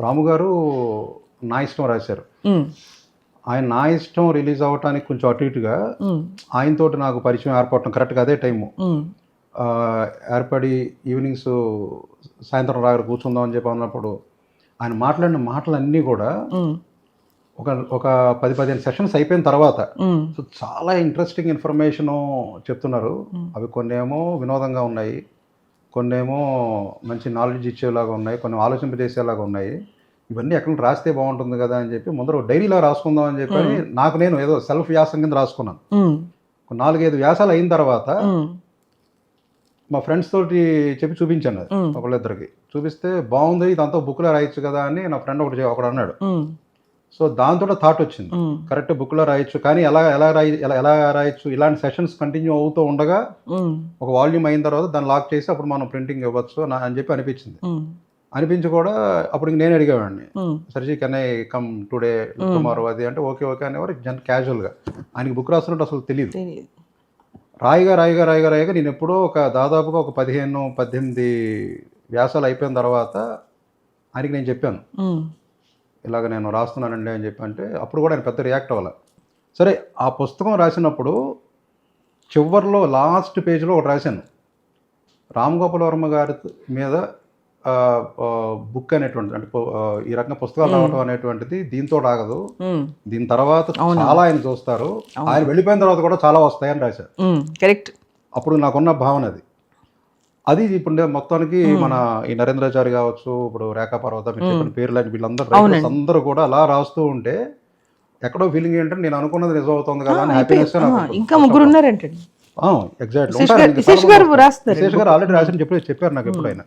రాము గారు నా ఇష్టం రాశారు. ఆయన నా ఇష్టం రిలీజ్ అవ్వటానికి కొంచెం అటు ఇటుగా ఆయనతోటి నాకు పరిచయం ఏర్పడటం కరెక్ట్గా అదే టైము. ఏర్పడి ఈవినింగ్స్ సాయంత్రం రాగా కూర్చుందాం అని చెప్పి అన్నప్పుడు ఆయన మాట్లాడిన మాటలన్నీ కూడా ఒక 10-15 సెషన్స్ అయిపోయిన తర్వాత సో చాలా ఇంట్రెస్టింగ్ ఇన్ఫర్మేషను చెప్తున్నారు. అవి కొన్నేమో వినోదంగా ఉన్నాయి, కొన్నేమో మంచి నాలెడ్జ్ ఇచ్చేలాగా ఉన్నాయి, కొన్ని ఆలోచింపజేసేలాగా ఉన్నాయి. ఇవన్నీ ఎక్కడ రాస్తే బాగుంటుంది కదా అని చెప్పి ముందర డైరీలో రాసుకుందాం అని చెప్పి నాకు నేను ఏదో సెల్ఫ్ వ్యాసం కింద రాసుకున్నాను. 4-5 వ్యాసాలు అయిన తర్వాత మా ఫ్రెండ్స్ తోటి చెప్పి చూపించాను. అది ఒకళ్ళిద్దరికి చూపిస్తే బాగుంది, ఇదంతా బుక్లో రాయొచ్చు కదా అని నా ఫ్రెండ్ ఒకడు అన్నాడు. సో దాంతో థాట్ వచ్చింది, కరెక్ట్ బుక్లో రాయొచ్చు, కానీ ఎలా రాయొచ్చు, ఇలాంటి సెషన్స్ కంటిన్యూ అవుతూ ఉండగా ఒక వాల్యూమ్ అయిన తర్వాత దాన్ని లాక్ చేసి అప్పుడు మనం ప్రింటింగ్ ఇవ్వచ్చు అని చెప్పి అనిపించింది. అనిపించి కూడా అప్పుడు నేను అడిగేవాడిని, sir ji can I come today tomorrow అది అంటే ఓకే ఓకే అనేవారు క్యాజువల్గా. ఆయనకి బుక్ రాస్తున్నట్టు అసలు తెలియదు. రాయిగా నేను ఎప్పుడో దాదాపుగా ఒక 15-18 వ్యాసాలు అయిపోయిన తర్వాత ఆయనకి నేను చెప్పాను, ఇలాగ నేను రాస్తున్నానండి అని చెప్పి. అంటే అప్పుడు కూడా ఆయన పెద్ద రియాక్ట్ అవ్వాలి. సరే, ఆ పుస్తకం రాసినప్పుడు చివరిలో లాస్ట్ పేజ్లో ఒకటి రాశాను, రామ్ గోపాల్ వర్మ గారి మీద బుక్ అనేటువంటిది, అంటే ఈ రకంగా పుస్తకాలు రావడం అనేటువంటిది దీంతో ఆగదు, దీని తర్వాత చాలా ఆయన చూస్తారు, ఆయన వెళ్ళిపోయిన తర్వాత కూడా చాలా వస్తాయని రాశారు. కరెక్ట్. అప్పుడు నాకున్న భావన అది ఇప్పుడు మొత్తానికి మన ఈ నరేంద్రాచారి కావచ్చు, ఇప్పుడు రేఖా పర్వత, మీరు చెప్పిన పేర్లని వీళ్ళందరూ కూడా అలా రాస్తూ ఉంటే ఎక్కడో ఫీలింగ్ ఏంటంటే నేను అనుకున్నది నిజం అవుతుంది కదా అని హ్యాపీనెస్. ఇంకా ముగ్గురు ఉన్నారంటే ఎగ్జాక్ట్లీ శేష్ గారు ఆల్రెడీ రాసిన చెప్పారు నాకు ఎప్పుడైనా.